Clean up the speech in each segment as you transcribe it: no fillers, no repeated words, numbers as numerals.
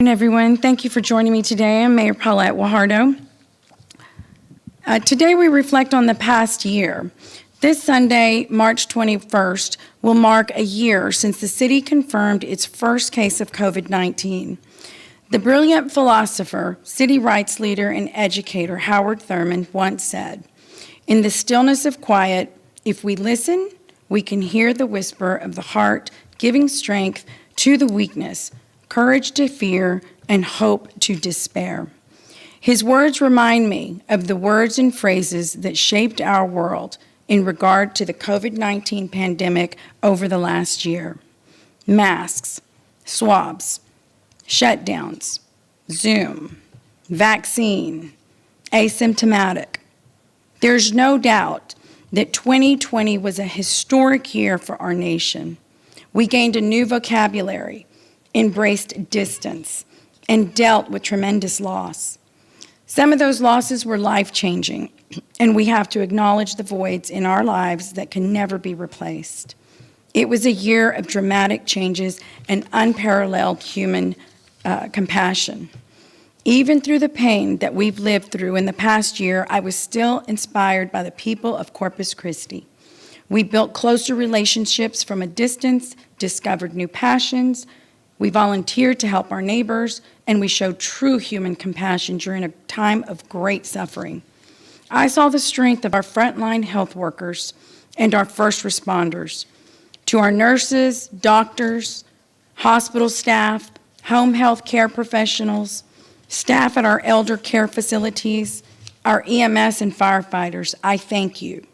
Everyone, thank you for joining me today. I'm Mayor Paulette Guajardo. Today we reflect on the past year. This Sunday, March 21st, will mark a year since the city confirmed its first case of COVID-19. The brilliant philosopher, city rights leader, and educator Howard Thurman once said, "In the stillness of quiet, if we listen, we can hear the whisper of the heart, giving strength to the weakness, courage to fear, and hope to despair." His words remind me of the words and phrases that shaped our world in regard to the COVID-19 pandemic over the last year. Masks, swabs, shutdowns, Zoom, vaccine, asymptomatic. There's no doubt that 2020 was a historic year for our nation. We gained a new vocabulary, embraced distance, and dealt with tremendous loss. Some of those losses were life-changing, and we have to acknowledge the voids in our lives that can never be replaced. It was a year of dramatic changes and unparalleled human compassion. Even through the pain that we've lived through in the past year, I was still inspired by the people of Corpus Christi. We built closer relationships from a distance, discovered new passions, we volunteered to help our neighbors, and we showed true human compassion during a time of great suffering. I saw the strength of our frontline health workers and our first responders. To our nurses, doctors, hospital staff, home health care professionals, staff at our elder care facilities, our EMS and firefighters, I thank you.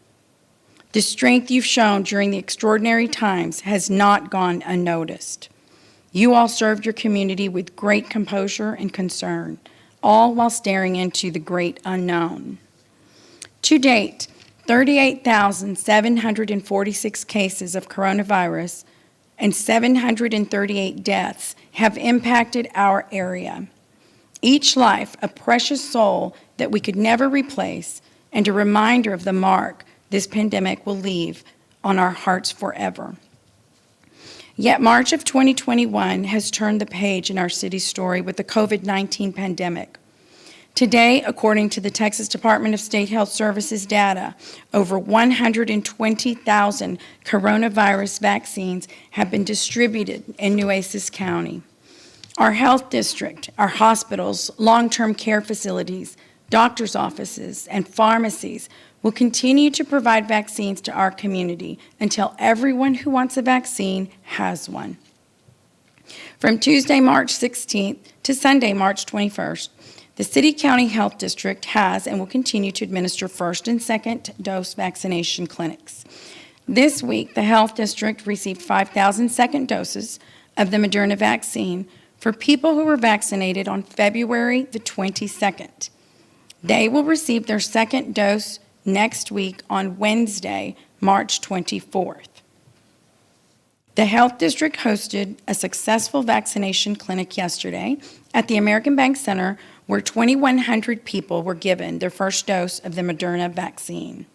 The strength you've shown during the extraordinary times has not gone unnoticed. You all served your community with great composure and concern, all while staring into the great unknown. To date, 38,746 cases of coronavirus and 738 deaths have impacted our area. Each life, a precious soul that we could never replace, and a reminder of the mark this pandemic will leave on our hearts forever. Yet March of 2021 has turned the page in our city's story with the COVID-19 pandemic. Today, according to the Texas Department of State Health Services data, over 120,000 coronavirus vaccines have been distributed in Nueces County. Our health district, our hospitals, long-term care facilities, doctors' offices, and pharmacies will continue to provide vaccines to our community until everyone who wants a vaccine has one. From Tuesday, March 16th to Sunday, March 21st, the City County Health District has and will continue to administer first and second dose vaccination clinics. This week, the Health District received 5,000 second doses of the Moderna vaccine for people who were vaccinated on February the 22nd. They will receive their second dose next week on Wednesday, March 24th. The Health District hosted a successful vaccination clinic yesterday at the American Bank Center where 2,100 people were given their first dose of the Moderna vaccine.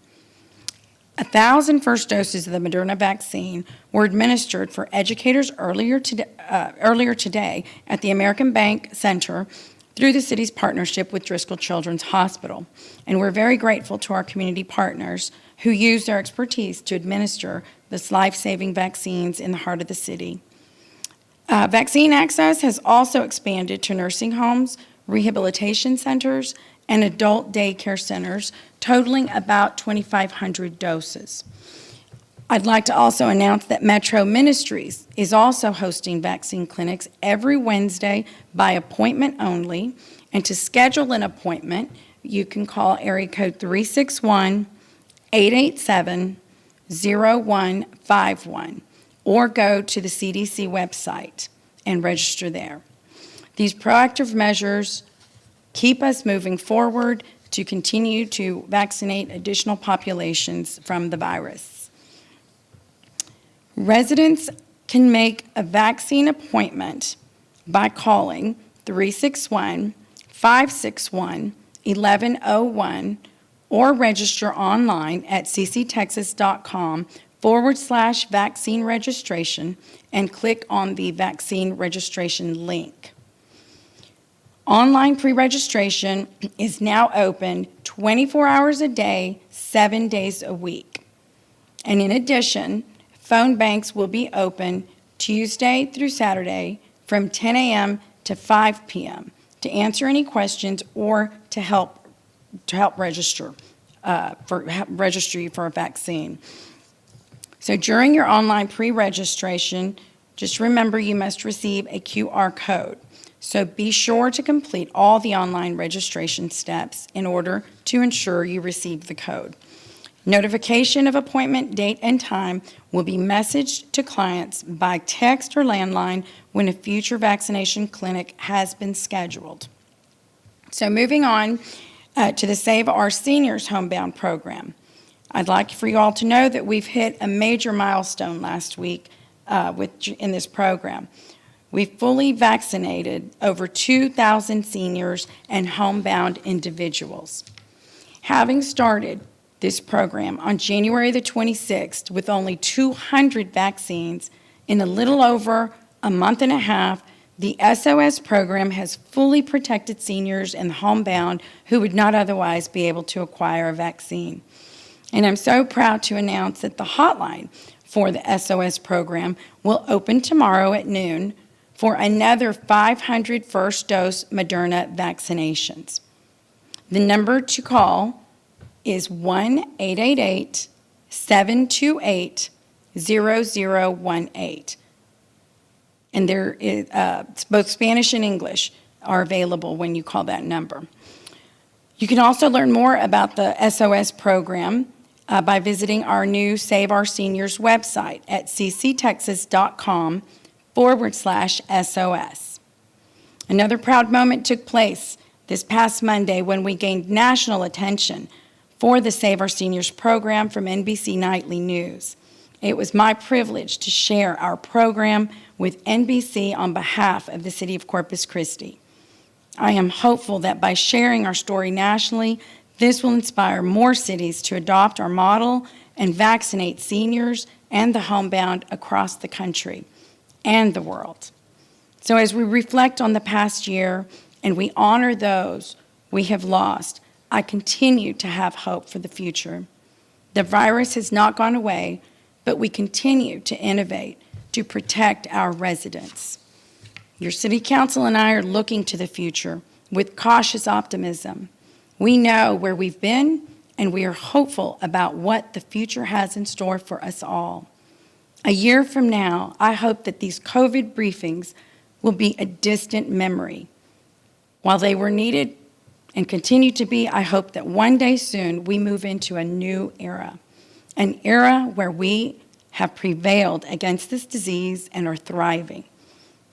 1,000 first doses of the Moderna vaccine were administered for educators earlier today at the American Bank Center through the city's partnership with Driscoll Children's Hospital. And we're very grateful to our community partners who use their expertise to administer this life-saving vaccines in the heart of the city. Vaccine access has also expanded to nursing homes, rehabilitation centers, and adult daycare centers, totaling about 2,500 doses. I'd like to also announce that Metro Ministries is also hosting vaccine clinics every Wednesday by appointment only, and to schedule an appointment, you can call area code 361-887-0151 or go to the CDC website and register there. These proactive measures keep us moving forward to continue to vaccinate additional populations from the virus. Residents can make a vaccine appointment by calling 361-561-1101 or register online at cctexas.com/vaccine registration and click on the vaccine registration link. Online pre-registration is now open 24 hours a day, 7 days a week. And in addition, phone banks will be open Tuesday through Saturday from 10 a.m. to 5 p.m. to answer any questions or to help register you for a vaccine. So during your online pre-registration, just remember you must receive a QR code. So be sure to complete all the online registration steps in order to ensure you receive the code. Notification of appointment date and time will be messaged to clients by text or landline when a future vaccination clinic has been scheduled. So moving on to the Save Our Seniors Homebound program. I'd like for you all to know that we've hit a major milestone last week in this program. We fully vaccinated over 2,000 seniors and homebound individuals. Having started this program on January the 26th with only 200 vaccines in a little over a month and a half, the SOS program has fully protected seniors and homebound who would not otherwise be able to acquire a vaccine. And I'm so proud to announce that the hotline for the SOS program will open tomorrow at noon for another 500 first dose Moderna vaccinations. The number to call is 1-888-728-0018. And there is both Spanish and English are available when you call that number. You can also learn more about the SOS program by visiting our new Save Our Seniors website at cctexas.com/SOS. Another proud moment took place this past Monday when we gained national attention for the Save Our Seniors program from NBC Nightly News. It was my privilege to share our program with NBC on behalf of the city of Corpus Christi. I am hopeful that by sharing our story nationally, this will inspire more cities to adopt our model and vaccinate seniors and the homebound across the country and the world. So as we reflect on the past year and we honor those we have lost, I continue to have hope for the future. The virus has not gone away, but we continue to innovate to protect our residents. Your city council and I are looking to the future with cautious optimism. We know where we've been, and we are hopeful about what the future has in store for us all. A year from now, I hope that these COVID briefings will be a distant memory. While they were needed and continue to be, I hope that one day soon we move into a new era, an era where we have prevailed against this disease and are thriving.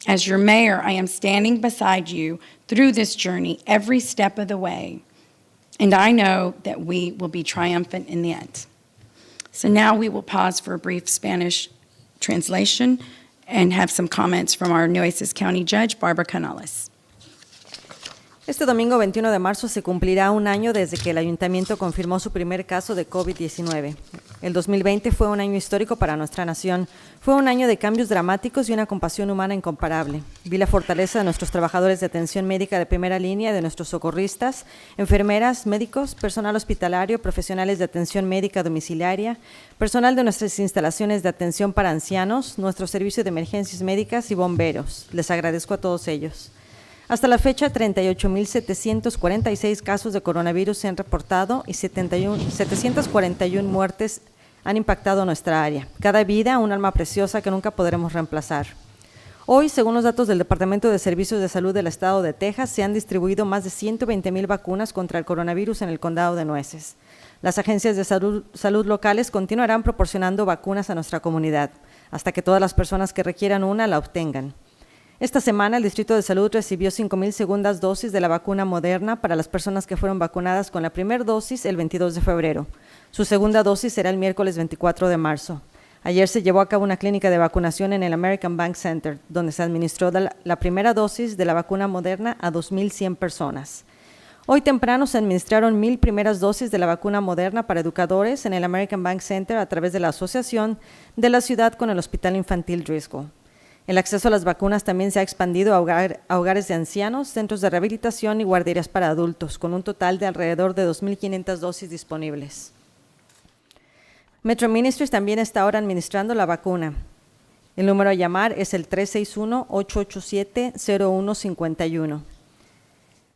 As your mayor, I am standing beside you through this journey every step of the way, and I know that we will be triumphant in the end. So now we will pause for a brief Spanish translation and have some comments from our Nueces County Judge, Barbara Canales. Este domingo 21 de marzo se cumplirá un año desde que el Ayuntamiento confirmó su primer caso de COVID-19. El 2020 fue un año histórico para nuestra nación. Fue un año de cambios dramáticos y una compasión humana incomparable. Vi la fortaleza de nuestros trabajadores de atención médica de primera línea, de nuestros socorristas, enfermeras, médicos, personal hospitalario, profesionales de atención médica domiciliaria, personal de nuestras instalaciones de atención para ancianos, nuestro servicio de emergencias médicas y bomberos. Les agradezco a todos ellos. Hasta la fecha, 38,746 casos de coronavirus se han reportado y 741 muertes han impactado nuestra área. Cada vida, un alma preciosa que nunca podremos reemplazar. Hoy, según los datos del Departamento de Servicios de Salud del Estado de Texas, se han distribuido más de 120,000 vacunas contra el coronavirus en el condado de Nueces. Las agencias de salud locales continuarán proporcionando vacunas a nuestra comunidad, hasta que todas las personas que requieran una la obtengan. Esta semana, el Distrito de Salud recibió 5,000 segundas dosis de la vacuna Moderna para las personas que fueron vacunadas con la primera dosis el 22 de febrero. Su segunda dosis será el miércoles 24 de marzo. Ayer se llevó a cabo una clínica de vacunación en el American Bank Center, donde se administró la primera dosis de la vacuna Moderna a 2,100 personas. Hoy temprano se administraron 1,000 primeras dosis de la vacuna Moderna para educadores en el American Bank Center a través de la asociación de la ciudad con el Hospital Infantil Driscoll. El acceso a las vacunas también se ha expandido a hogares de ancianos, centros de rehabilitación y guarderías para adultos, con un total de alrededor de 2.500 dosis disponibles. Metro Ministries también está ahora administrando la vacuna. El número a llamar es el 361-887-0151.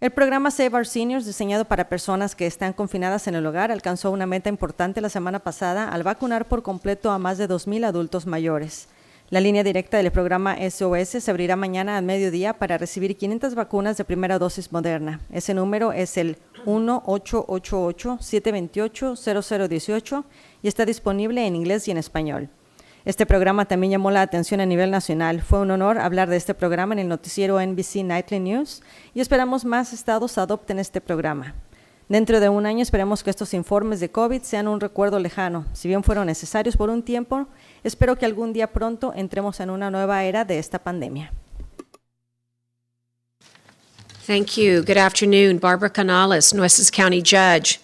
El programa Save Our Seniors, diseñado para personas que están confinadas en el hogar, alcanzó una meta importante la semana pasada al vacunar por completo a más de 2,000 adultos mayores. La línea directa del programa SOS se abrirá mañana al mediodía para recibir 500 vacunas de primera dosis Moderna. Ese número es el 1-888-728-0018 y está disponible en inglés y en español. Este programa también llamó la atención a nivel nacional. Fue un honor hablar de este programa en el noticiero NBC Nightly News y esperamos más estados adopten este programa. Dentro de un año esperemos que estos informes de COVID sean un recuerdo lejano. Si bien fueron necesarios por un tiempo, espero que algún día pronto entremos en una nueva era de esta pandemia. Thank you. Good afternoon. Barbara Canales, Nueces County Judge.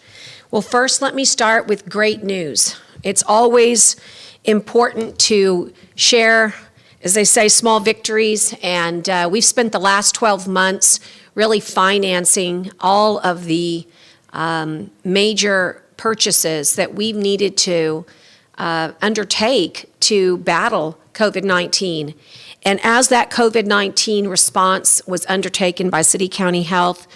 Well, first, let me start with great news. It's always important to share, as they say, small victories, and we've spent the last 12 months really financing all of the major purchases that we've needed to undertake to battle COVID-19. And as that COVID-19 response was undertaken by City County Health,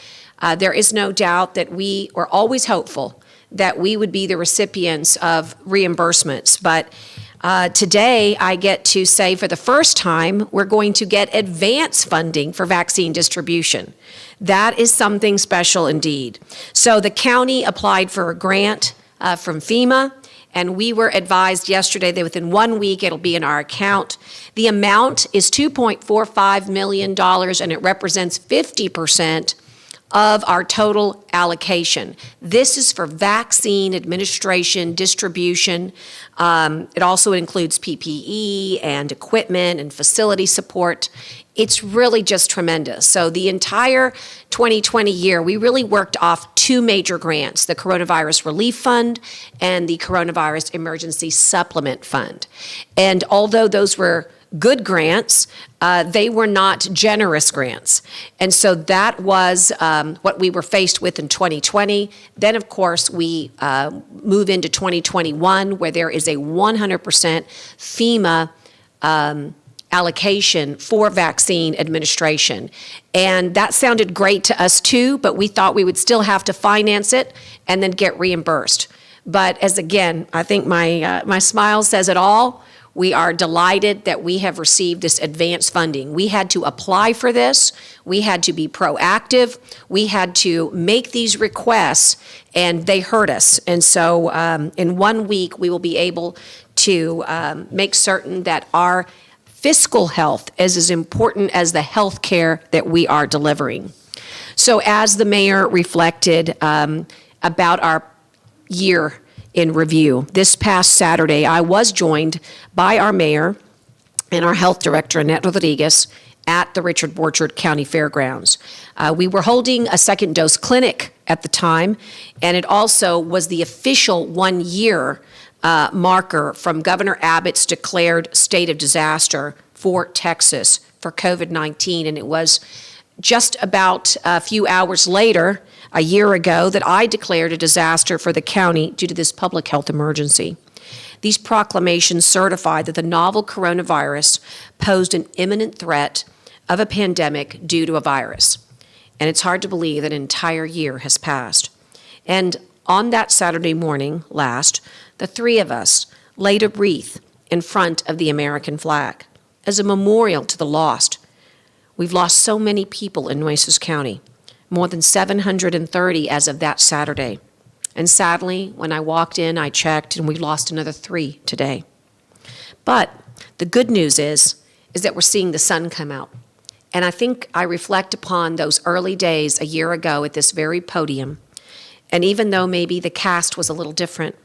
there is no doubt that we were always hopeful that we would be the recipients of reimbursements. But today, I get to say for the first time, we're going to get advance funding for vaccine distribution. That is something special indeed. So the county applied for a grant from FEMA, and we were advised yesterday that within 1 week it'll be in our account. The amount is $2.45 million, and it represents 50% of our total allocation. This is for vaccine administration, distribution. It also includes PPE and equipment and facility support. It's really just tremendous. So the entire 2020 year, we really worked off two major grants, the Coronavirus Relief Fund and the Coronavirus Emergency Supplement Fund. And although those were good grants, they were not generous grants. And so that was what we were faced with in 2020. Then, of course, we move into 2021, where there is a 100% FEMA allocation for vaccine administration. And that sounded great to us too, but we thought we would still have to finance it and then get reimbursed. But as again, I think my smile says it all. We are delighted that we have received this advance funding. We had to apply for this. We had to be proactive. We had to make these requests, and they hurt us. And so in 1 week, we will be able to make certain that our fiscal health is as important as the health care that we are delivering. So as the mayor reflected about our year in review, this past Saturday, I was joined by our mayor and our health director, Annette Rodriguez, at the Richard Borchard County Fairgrounds. We were holding a second dose clinic at the time, and it also was the official 1 year marker from Governor Abbott's declared state of disaster for Texas for COVID-19. And it was just about a few hours later, a year ago, that I declared a disaster for the county due to this public health emergency. These proclamations certified that the novel coronavirus posed an imminent threat of a pandemic due to a virus. And it's hard to believe that an entire year has passed. And on that Saturday morning last, the three of us laid a wreath in front of the American flag as a memorial to the lost. We've lost so many people in Nueces County, more than 730 as of that Saturday. And sadly, when I walked in, I checked, and we lost another 3 today. But the good news is that we're seeing the sun come out. And I think I reflect upon those early days a year ago at this very podium. And even though maybe the cast was a little different,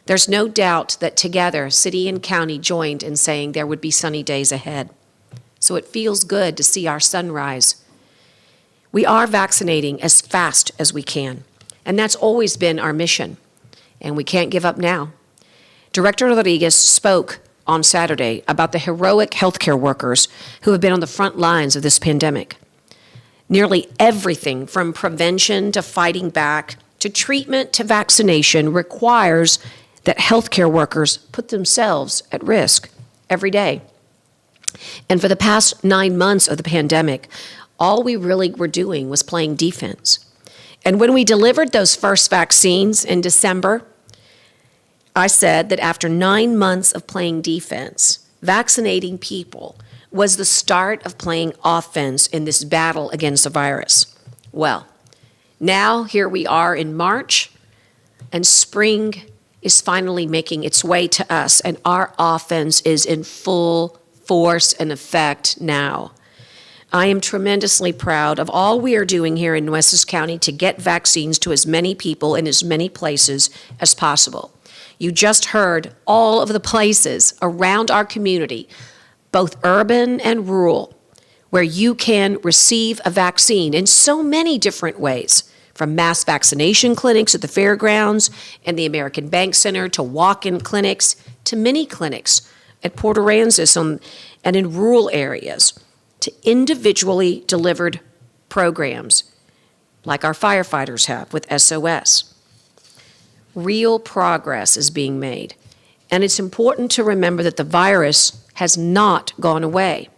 there's no doubt that together, city and county joined in saying there would be sunny days ahead. So it feels good to see our sunrise. We are vaccinating as fast as we can, and that's always been our mission, and we can't give up now. Director Rodriguez spoke on Saturday about the heroic healthcare workers who have been on the front lines of this pandemic. Nearly everything from prevention to fighting back to treatment to vaccination requires that healthcare workers put themselves at risk every day. And for the past 9 months of the pandemic, all we really were doing was playing defense. And when we delivered those first vaccines in December, I said that after 9 months of playing defense, vaccinating people was the start of playing offense in this battle against the virus. Well, now here we are in March, and spring is finally making its way to us, and our offense is in full force and effect now. I am tremendously proud of all we are doing here in Nueces County to get vaccines to as many people in as many places as possible. You just heard all of the places around our community, both urban and rural, where you can receive a vaccine in so many different ways, from mass vaccination clinics at the fairgrounds and the American Bank Center to walk-in clinics to mini clinics at Port Aransas and in rural areas to individually delivered programs like our firefighters have with SOS. Real progress is being made, and it's important to remember that the virus has not gone away.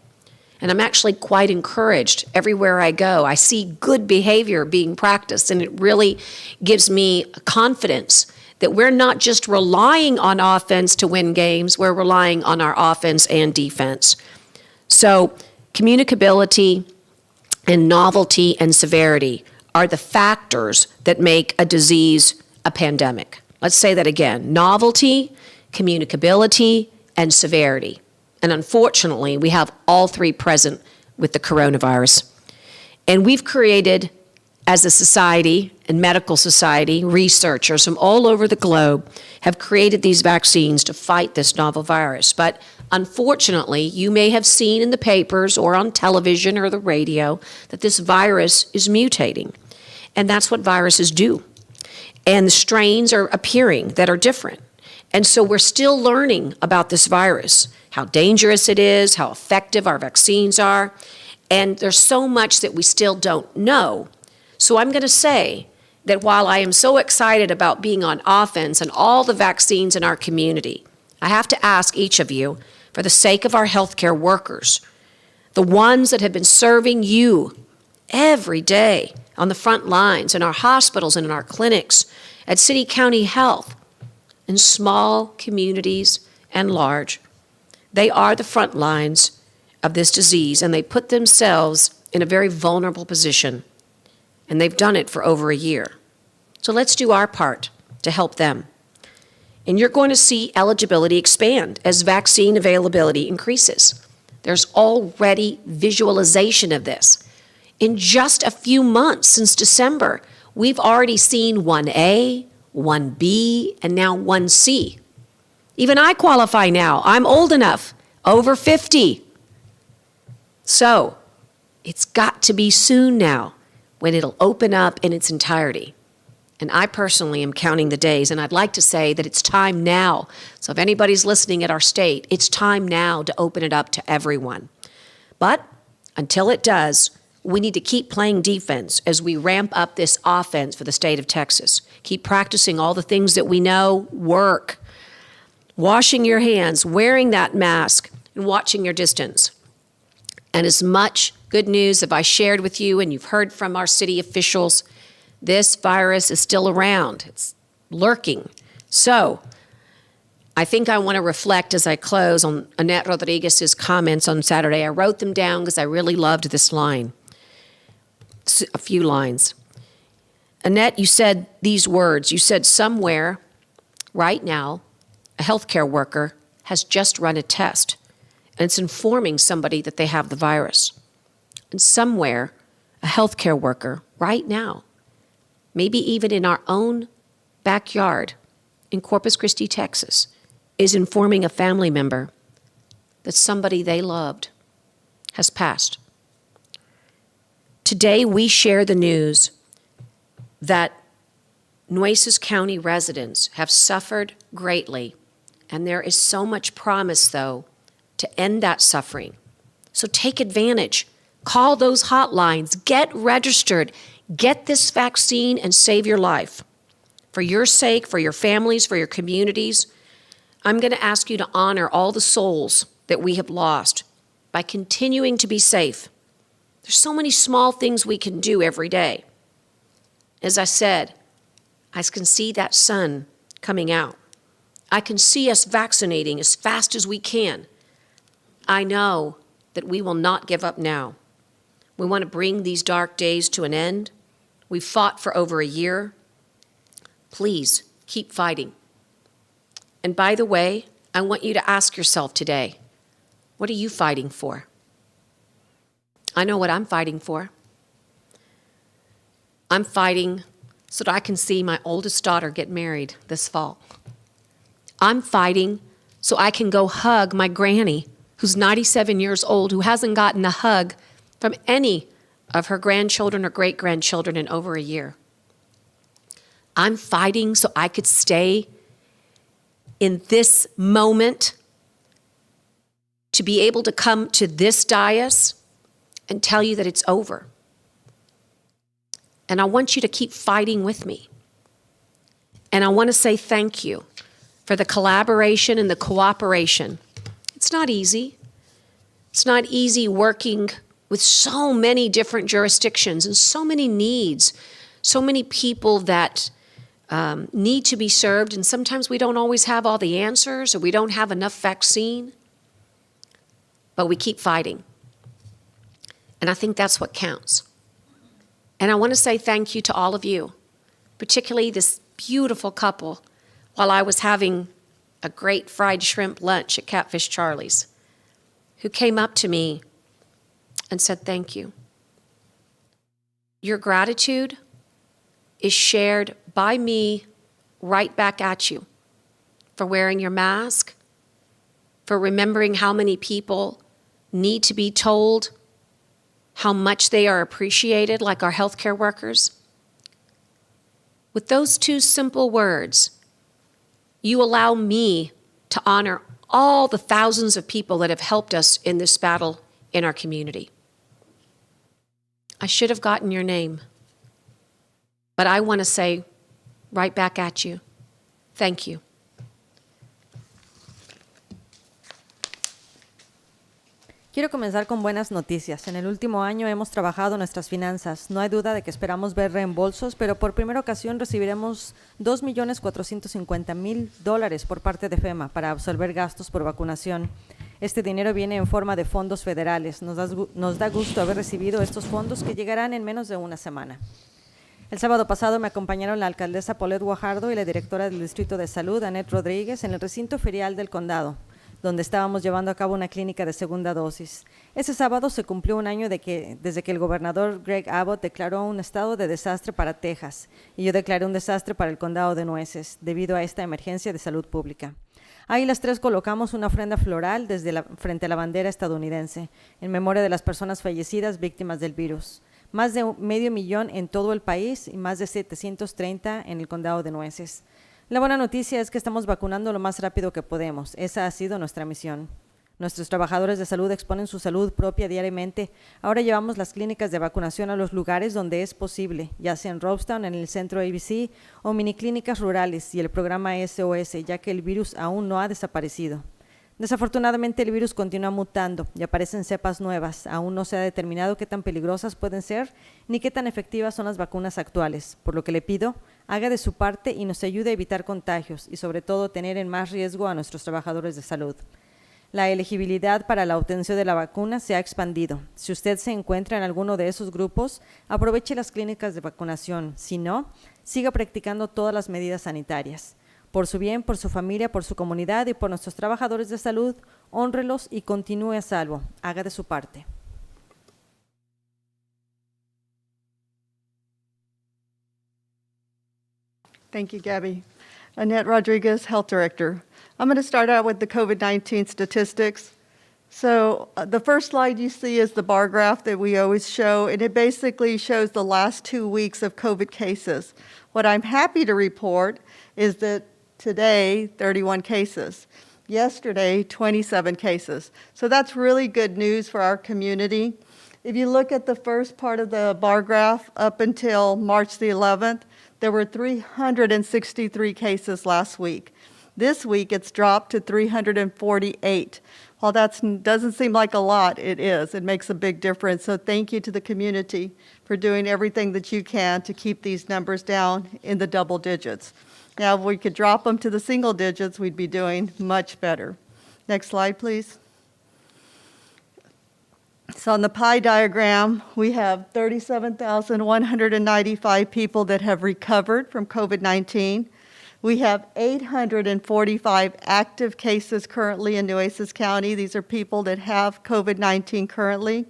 And I'm actually quite encouraged everywhere I go. I see good behavior being practiced, and it really gives me confidence that we're not just relying on offense to win games, we're relying on our offense and defense. So communicability and novelty and severity are the factors that make a disease a pandemic. Let's say that again. Novelty, communicability, and severity. And unfortunately, we have all three present with the coronavirus. And we've created, as a society and medical society, researchers from all over the globe have created these vaccines to fight this novel virus. But unfortunately, you may have seen in the papers or on television or the radio that this virus is mutating. And that's what viruses do. And the strains are appearing that are different. And so we're still learning about this virus, how dangerous it is, how effective our vaccines are. And there's so much that we still don't know. So I'm going to say that while I am so excited about being on offense and all the vaccines in our community, I have to ask each of you, for the sake of our healthcare workers, the ones that have been serving you every day on the front lines, in our hospitals and in our clinics, at City County Health, in small communities and large. They are the front lines of this disease, and they put themselves in a very vulnerable position, and they've done it for over a year. So let's do our part to help them. And you're going to see eligibility expand as vaccine availability increases. There's already visualization of this. In just a few months since December, we've already seen 1A, 1B, and now 1C. Even I qualify now. I'm old enough, over 50. So it's got to be soon now when it'll open up in its entirety. And I personally am counting the days, and I'd like to say that it's time now. So if anybody's listening at our state, it's time now to open it up to everyone. But until it does, we need to keep playing defense as we ramp up this offense for the state of Texas. Keep practicing all the things that we know work. Washing your hands, wearing that mask, and watching your distance. And as much good news as I shared with you and you've heard from our city officials, this virus is still around. It's lurking. So I think I want to reflect as I close on Annette Rodriguez's comments on Saturday. I wrote them down because I really loved this line. A few lines. Annette, you said these words. You said somewhere right now, a healthcare worker has just run a test, and it's informing somebody that they have the virus. And somewhere, a healthcare worker right now, maybe even in our own backyard in Corpus Christi, Texas, is informing a family member that somebody they loved has passed. Today, we share the news that Nueces County residents have suffered greatly And there is so much promise, though, to end that suffering. So take advantage. Call those hotlines. Get registered. Get this vaccine and save your life. For your sake, for your families, for your communities, I'm going to ask you to honor all the souls that we have lost by continuing to be safe. There's so many small things we can do every day. As I said, I can see that sun coming out. I can see us vaccinating as fast as we can. I know that we will not give up now. We want to bring these dark days to an end. We've fought for over a year. Please keep fighting. And by the way, I want you to ask yourself today, what are you fighting for? I know what I'm fighting for. I'm fighting so that I can see my oldest daughter get married this fall. I'm fighting so I can go hug my granny, who's 97 years old, who hasn't gotten a hug from any of her grandchildren or great-grandchildren in over a year. I'm fighting so I could stay in this moment to be able to come to this dais and tell you that it's over. And I want you to keep fighting with me. And I want to say thank you for the collaboration and the cooperation. It's not easy. It's not easy working with so many different jurisdictions and so many needs, so many people that need to be served, and sometimes we don't always have all the answers or we don't have enough vaccine, but we keep fighting. And I think that's what counts. And I want to say thank you to all of you, particularly this beautiful couple, while I was having a great fried shrimp lunch at Catfish Charlie's, who came up to me and said thank you. Your gratitude is shared by me right back at you for wearing your mask, for remembering how many people need to be told how much they are appreciated, like our healthcare workers. With those two simple words, you allow me to honor all the thousands of people that have helped us in this battle in our community. I should have gotten your name, but I want to say right back at you, thank you. Quiero comenzar con buenas noticias. En el último año hemos trabajado nuestras finanzas. No hay duda de que esperamos ver reembolsos, pero por primera ocasión recibiremos $2.450.000 por parte de FEMA para absorber gastos por vacunación. Este dinero viene en forma de fondos federales. Nos da gusto haber recibido estos fondos que llegarán en menos de una semana. El sábado pasado me acompañaron la alcaldesa Paulette Guajardo y la directora del Distrito de Salud, Annette Rodríguez, en el recinto ferial del condado, donde estábamos llevando a cabo una clínica de segunda dosis. Ese sábado se cumplió un año desde que el gobernador Greg Abbott declaró un estado de desastre para Texas, y yo declaré un desastre para el condado de Nueces, debido a esta emergencia de salud pública. Ahí las tres colocamos una ofrenda floral frente a la bandera estadounidense, en memoria de las personas fallecidas víctimas del virus. Más de 500,000 en todo el país y más de 730 en el condado de Nueces. La buena noticia es que estamos vacunando lo más rápido que podemos. Esa ha sido nuestra misión. Nuestros trabajadores de salud exponen su salud propia diariamente. Ahora llevamos las clínicas de vacunación a los lugares donde es posible, ya sea en Robestown, en el centro ABC, o miniclínicas rurales y el programa SOS, ya que el virus aún no ha desaparecido. Desafortunadamente, el virus continúa mutando y aparecen cepas nuevas. Aún no se ha determinado qué tan peligrosas pueden ser ni qué tan efectivas son las vacunas actuales, por lo que le pido, haga de su parte y nos ayude a evitar contagios y sobre todo tener en más riesgo a nuestros trabajadores de salud. La elegibilidad para la obtención de la vacuna se ha expandido. Si usted se encuentra en alguno de esos grupos, aproveche las clínicas de vacunación. Si no, siga practicando todas las medidas sanitarias. Por su bien, por su familia, por su comunidad y por nuestros trabajadores de salud, hónrelos y continúe a salvo. Haga de su parte. Thank you, Gabby. Annette Rodriguez, Health Director. I'm going to start out with the COVID-19 statistics. So the first slide you see is the bar graph that we always show, and it basically shows the last 2 weeks of COVID cases. What I'm happy to report is that Today, 31 cases. Yesterday, 27 cases. So that's really good news for our community. If you look at the first part of the bar graph, up until March the 11th, there were 363 cases last week. This week, it's dropped to 348. While that doesn't seem like a lot, it is. It makes a big difference. So thank you to the community for doing everything that you can to keep these numbers down in the double digits. Now, if we could drop them to the single digits, we'd be doing much better. Next slide, please. So on the pie diagram, we have 37,195 people that have recovered from COVID-19. We have 845 active cases currently in Nueces County. These are people that have COVID-19 currently.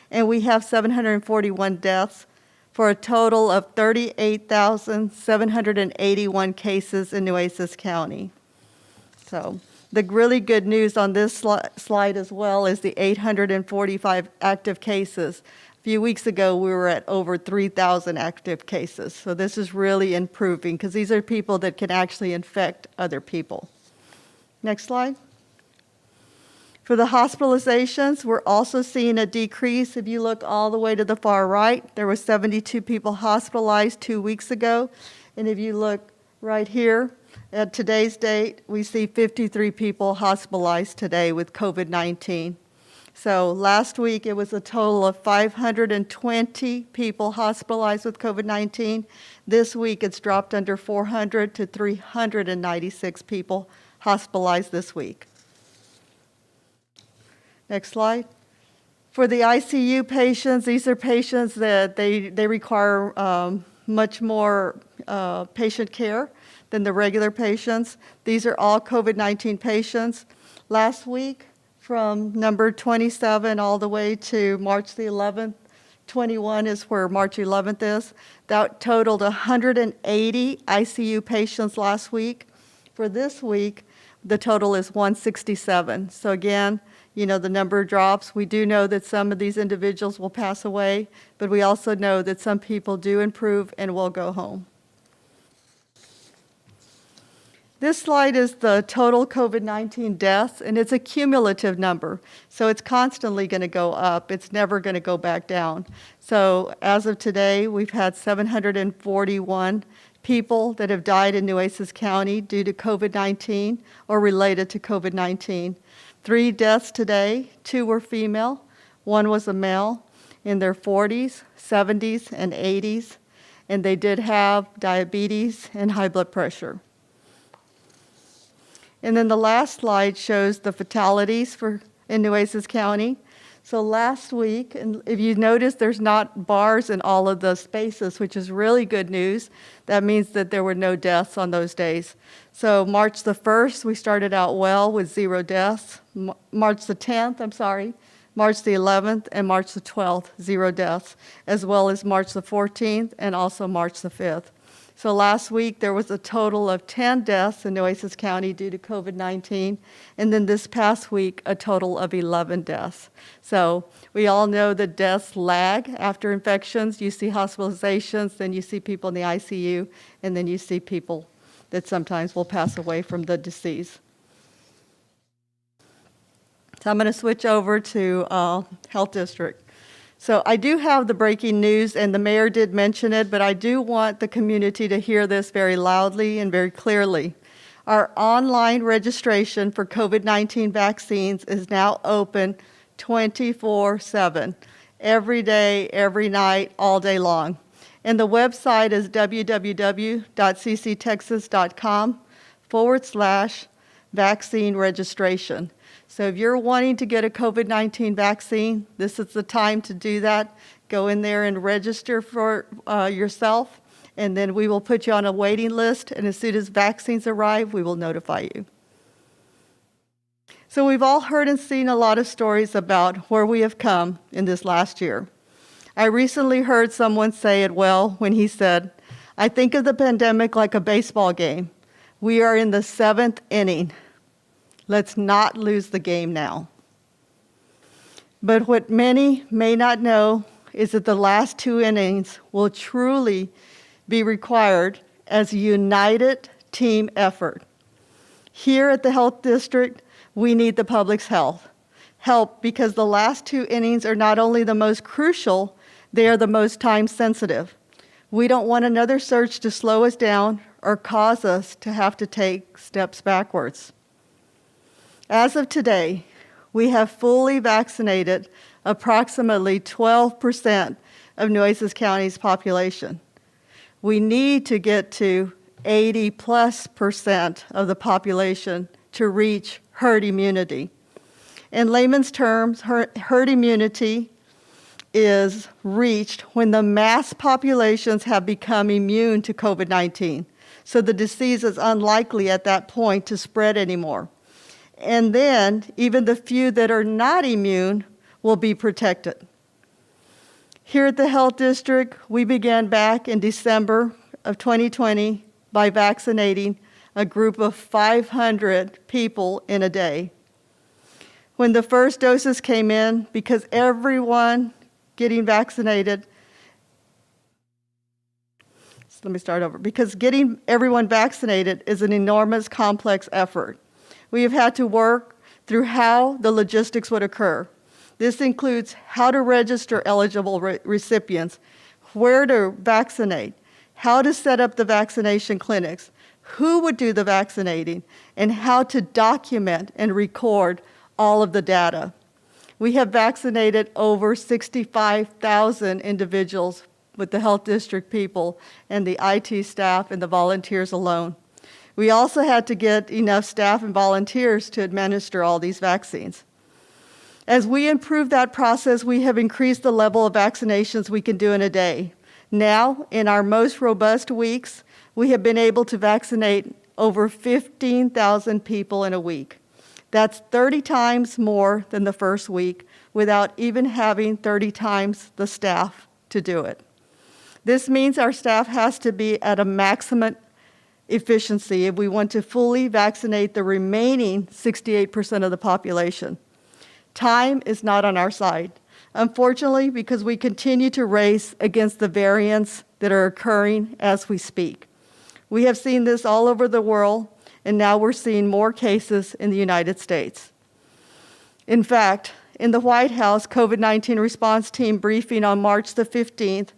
And we have 741 deaths for a total of 38,781 cases in Nueces County. So the really good news on this slide as well is the 845 active cases. A few weeks ago, we were at over 3,000 active cases. So this is really improving because these are people that can actually infect other people. Next slide. For the hospitalizations, we're also seeing a decrease. If you look all the way to the far right, there were 72 people hospitalized 2 weeks ago. And if you look right here, at today's date, we see 53 people hospitalized today with COVID-19. So last week, it was a total of 520 people hospitalized with COVID-19. This week, it's dropped under 400 to 396 people hospitalized this week. Next slide. For the ICU patients, these are patients that they require much more patient care than the regular patients. These are all COVID-19 patients. Last week, from number 27 all the way to March the 11th, 21 is where March 11th is. That totaled 180 ICU patients last week. For this week, the total is 167. So again, you know, the number drops. We do know that some of these individuals will pass away, but we also know that some people do improve and will go home. This slide is the total COVID-19 deaths, and it's a cumulative number. So it's constantly going to go up. It's never going to go back down. So as of today, we've had 741 people that have died in Nueces County due to COVID-19 or related to COVID-19. 3 deaths today, 2 were female, 1 was a male in their 40s, 70s, and 80s, and they did have diabetes and high blood pressure. And then the last slide shows the fatalities in Nueces County. So last week, and if you notice, there's not bars in all of the spaces, which is really good news. That means that there were no deaths on those days. So March the 1st, we started out well with 0 deaths. March the 10th, March the 11th, and March the 12th, 0 deaths, as well as March the 14th and also March the 5th. So last week, there was a total of 10 deaths in Nueces County due to COVID-19, and then this past week, a total of 11 deaths. So we all know that deaths lag after infections. You see hospitalizations, then you see people in the ICU, and then you see people that sometimes will pass away from the disease. So I'm going to switch over to Health District. So I do have the breaking news, and the mayor did mention it, but I do want the community to hear this very loudly and very clearly. Our online registration for COVID-19 vaccines is now open 24/7, every day, every night, all day long. And the website is www.cctexas.com/vaccine registration. So if you're wanting to get a COVID-19 vaccine, this is the time to do that. Go in there and register for yourself, and then we will put you on a waiting list, and as soon as vaccines arrive, we will notify you. So we've all heard and seen a lot of stories about where we have come in this last year. I recently heard someone say it well when he said, "I think of the pandemic like a baseball game. We are in the 7th inning. Let's not lose the game now." But what many may not know is that the last 2 innings will truly be required as a united team effort. Here at the Health District, we need the public's help because the last two innings are not only the most crucial, they are the most time sensitive. We don't want another surge to slow us down or cause us to have to take steps backwards. As of today, we have fully vaccinated approximately 12% of Nueces County's population. We need to get to 80+% of the population to reach herd immunity. In layman's terms, herd immunity is reached when the mass populations have become immune to COVID-19, so the disease is unlikely at that point to spread anymore. And then even the few that are not immune will be protected. Here at the Health District, we began back in December of 2020 by vaccinating a group of 500 people in a day. When the first doses came in, because everyone getting vaccinated, because getting everyone vaccinated is an enormous, complex effort. We have had to work through how the logistics would occur. This includes how to register eligible recipients, where to vaccinate, how to set up the vaccination clinics, who would do the vaccinating, and how to document and record all of the data. We have vaccinated over 65,000 individuals with the Health District people and the IT staff and the volunteers alone. We also had to get enough staff and volunteers to administer all these vaccines. As we improve that process, we have increased the level of vaccinations we can do in a day. Now, in our most robust weeks, we have been able to vaccinate over 15,000 people in a week. That's 30 times more than the first week without even having 30 times the staff to do it. This means our staff has to be at a maximum efficiency if we want to fully vaccinate the remaining 68% of the population. Time is not on our side, unfortunately, because we continue to race against the variants that are occurring as we speak. We have seen this all over the world, and now we're seeing more cases in the United States. In fact, in the White House COVID-19 response team briefing on March the 15th,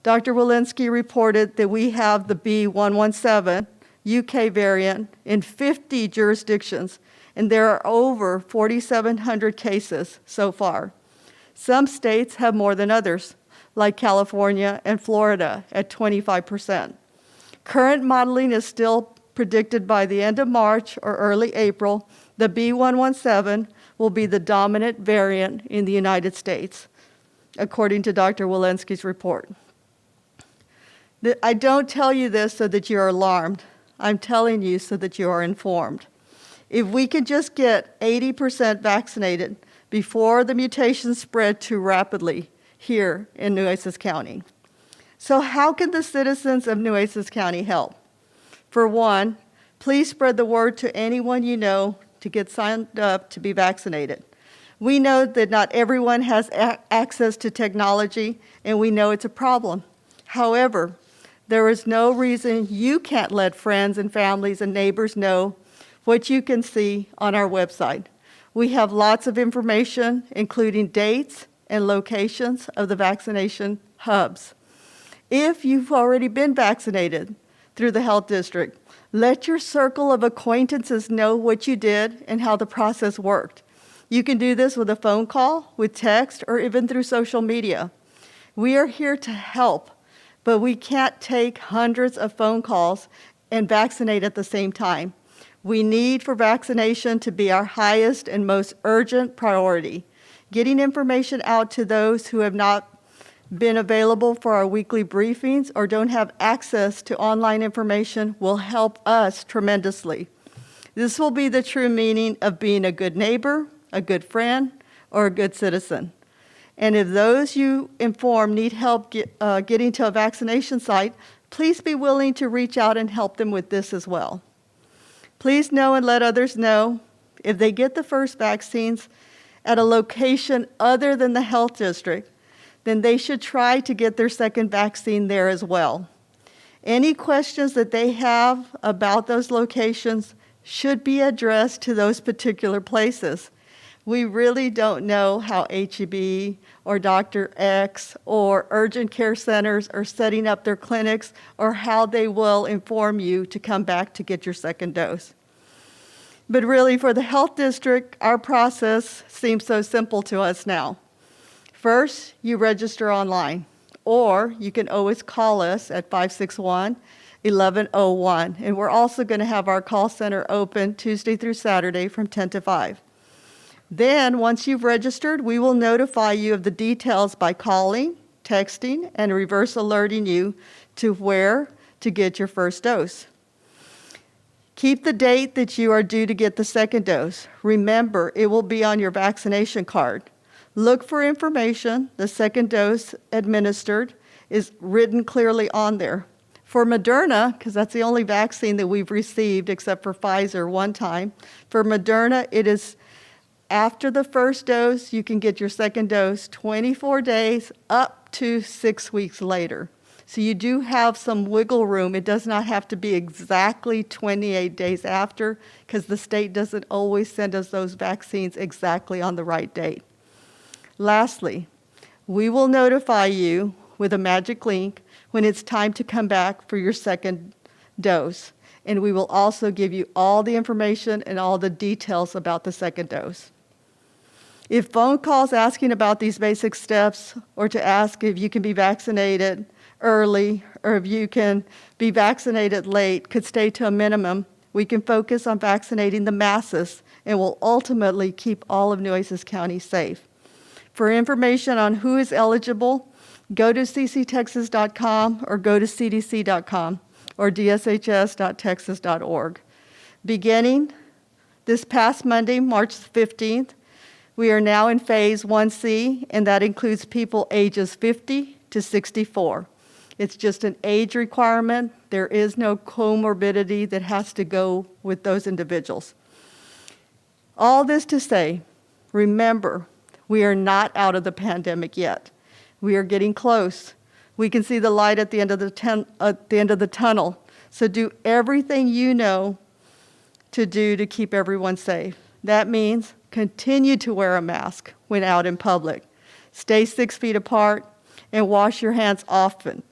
Dr. Walensky reported that we have the B.1.1.7 UK variant in 50 jurisdictions, and there are over 4,700 cases so far. Some states have more than others, like California and Florida at 25%. Current modeling is still predicted by the end of March or early April, the B.1.1.7 will be the dominant variant in the United States, according to Dr. Walensky's report. I don't tell you this so that you're alarmed. I'm telling you so that you are informed. If we could just get 80% vaccinated before the mutations spread too rapidly here in Nueces County. So how can the citizens of Nueces County help? For one, please spread the word to anyone you know to get signed up to be vaccinated. We know that not everyone has access to technology, and we know it's a problem. However, there is no reason you can't let friends and families and neighbors know what you can see on our website. We have lots of information, including dates and locations of the vaccination hubs. If you've already been vaccinated through the Health District, let your circle of acquaintances know what you did and how the process worked. You can do this with a phone call, with text, or even through social media. We are here to help, but we can't take hundreds of phone calls and vaccinate at the same time. We need for vaccination to be our highest and most urgent priority. Getting information out to those who have not been available for our weekly briefings or don't have access to online information will help us tremendously. This will be the true meaning of being a good neighbor, a good friend, or a good citizen. And if those you inform need help getting to a vaccination site, please be willing to reach out and help them with this as well. Please know and let others know if they get the first vaccines at a location other than the Health District, then they should try to get their second vaccine there as well. Any questions that they have about those locations, should be addressed to those particular places. We really don't know how HEB or Dr. X or urgent care centers are setting up their clinics or how they will inform you to come back to get your second dose. But really, for the health district, our process seems so simple to us now. First, you register online, or you can always call us at 561-1101, and we're also going to have our call center open Tuesday through Saturday from 10 to 5. Then, once you've registered, we will notify you of the details by calling, texting, and reverse alerting you to where to get your first dose. Keep the date that you are due to get the second dose. Remember, it will be on your vaccination card. Look for information. The second dose administered is written clearly on there. For Moderna, because that's the only vaccine that we've received except for Pfizer one time, for Moderna, it is after the first dose, you can get your second dose 24 days up to 6 weeks later. So you do have some wiggle room. It does not have to be exactly 28 days after, because the state doesn't always send us those vaccines exactly on the right date. Lastly, we will notify you with a magic link when it's time to come back for your second dose. And we will also give you all the information and all the details about the second dose. If phone calls asking about these basic steps, or to ask if you can be vaccinated early or if you can be vaccinated late, could stay to a minimum, we can focus on vaccinating the masses and will ultimately keep all of Nueces County safe. For information on who is eligible, go to cctexas.com or go to cdc.com or dshs.texas.org. Beginning this past Monday, March 15th, we are now in phase 1C, and that includes people ages 50 to 64. It's just an age requirement. There is no comorbidity that has to go with those individuals. All this to say, remember, we are not out of the pandemic yet. We are getting close. We can see the light at the end of the tunnel. So do everything you know to do to keep everyone safe. That means continue to wear a mask when out in public. Stay 6 feet apart and wash your hands often.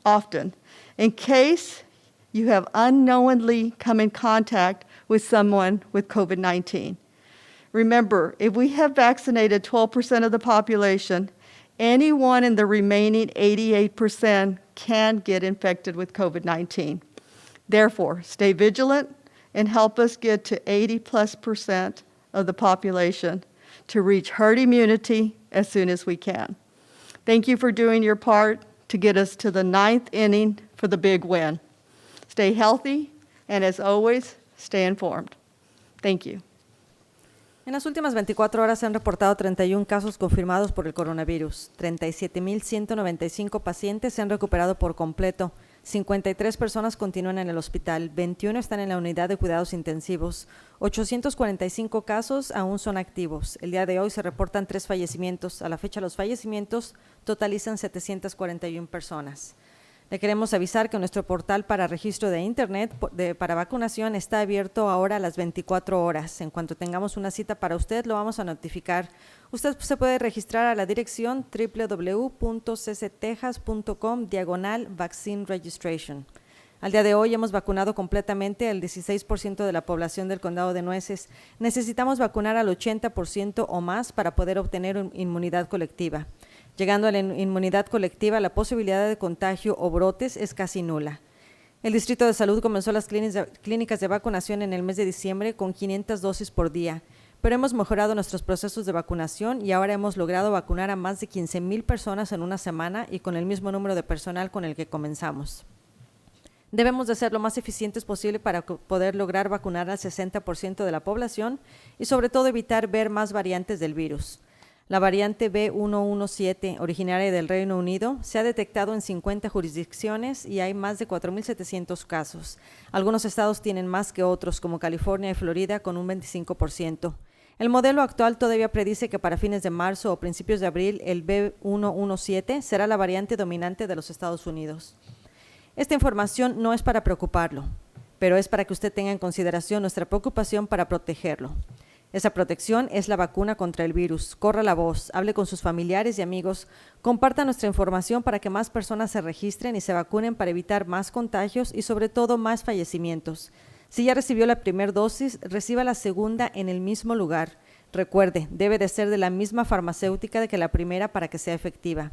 In case you have unknowingly come in contact with someone with COVID-19. Remember, if we have vaccinated 12% of the population, anyone in the remaining 88% can get infected with COVID-19. Therefore, stay vigilant and help us get to 80+% of the population to reach herd immunity as soon as we can. Thank you for doing your part to get us to the 9th inning for the big win. Stay healthy, and as always, stay informed. Thank you. En las últimas 24 horas se han reportado 31 casos confirmados por el coronavirus. 37,195 pacientes se han recuperado por completo. 53 personas continúan en el hospital, 21 están en la unidad de cuidados intensivos, 845 casos aún son activos. El día de hoy se reportan 3 fallecimientos. A la fecha, los fallecimientos totalizan 741 personas. Le queremos avisar que nuestro portal para registro de Internet para vacunación está abierto ahora a las 24 horas. En cuanto tengamos una cita para usted, lo vamos a notificar. Usted se puede registrar a la dirección www.cctexas.com/vaccine registration. Al día de hoy hemos vacunado completamente al 16% de la población del condado de Nueces. Necesitamos vacunar al 80% o más para poder obtener inmunidad colectiva. Llegando a la inmunidad colectiva, la posibilidad de contagio o brotes es casi nula. El Distrito de Salud comenzó las clínicas de vacunación en el mes de diciembre con 500 dosis por día, pero hemos mejorado nuestros procesos de vacunación y ahora hemos logrado vacunar a más de 15,000 personas en una semana y con el mismo número de personal con el que comenzamos. Debemos de ser lo más eficientes posible para poder lograr vacunar al 60% de la población y sobre todo evitar ver más variantes del virus. La variante B117, originaria del Reino Unido, se ha detectado en 50 jurisdicciones y hay más de 4,700 casos. Algunos estados tienen más que otros, como California y Florida, con un 25%. El modelo actual todavía predice que para fines de marzo o principios de abril, el B117 será la variante dominante de los Estados Unidos. Esta información no es para preocuparlo, pero es para que usted tenga en consideración nuestra preocupación para protegerlo. Esa protección es la vacuna contra el virus. Corra la voz, hable con sus familiares y amigos, comparta nuestra información para que más personas se registren y se vacunen para evitar más contagios y sobre todo más fallecimientos. Si ya recibió la primera dosis, reciba la segunda en el mismo lugar. Recuerde, debe de ser de la misma farmacéutica que la primera para que sea efectiva.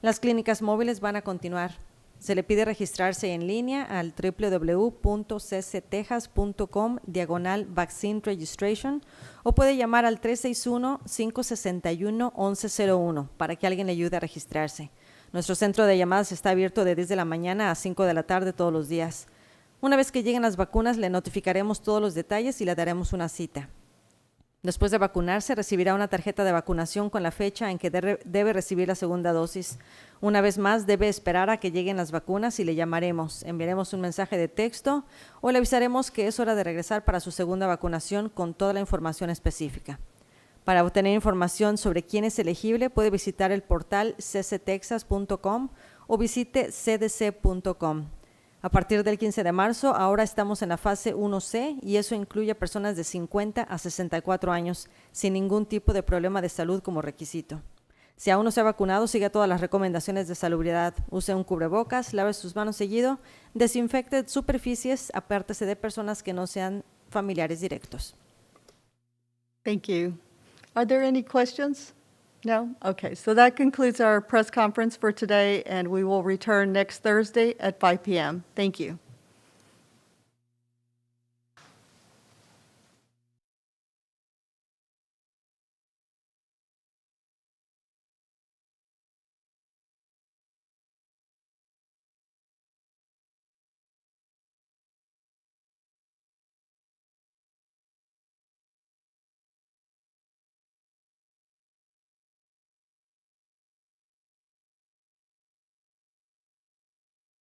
Las clínicas móviles van a continuar. Se le pide registrarse en línea al www.cctexas.com/vaccine registration o puede llamar al 361-561-1101 para que alguien le ayude a registrarse. Nuestro centro de llamadas está abierto de 10 de la mañana a 5 de la tarde todos los días. Una vez que lleguen las vacunas, le notificaremos todos los detalles y le daremos una cita. Después de vacunarse, recibirá una tarjeta de vacunación con la fecha en que debe recibir la segunda dosis. Una vez más, debe esperar a que lleguen las vacunas y le llamaremos, enviaremos un mensaje de texto o le avisaremos que es hora de regresar para su segunda vacunación con toda la información específica. Para obtener información sobre quién es elegible, puede visitar el portal cctexas.com o visite cdc.com. A partir del 15 de marzo, ahora estamos en la fase 1C y eso incluye a personas de 50 a 64 años sin ningún tipo de problema de salud como requisito. Si aún no se ha vacunado, siga todas las recomendaciones de salubridad. Use un cubrebocas, lave sus manos seguido, desinfecte superficies, apártese de personas que no sean familiares directos. Thank you. Are there any questions? No? Okay, so that concludes our press conference for today, and we will return next Thursday at 5 p.m. Thank you.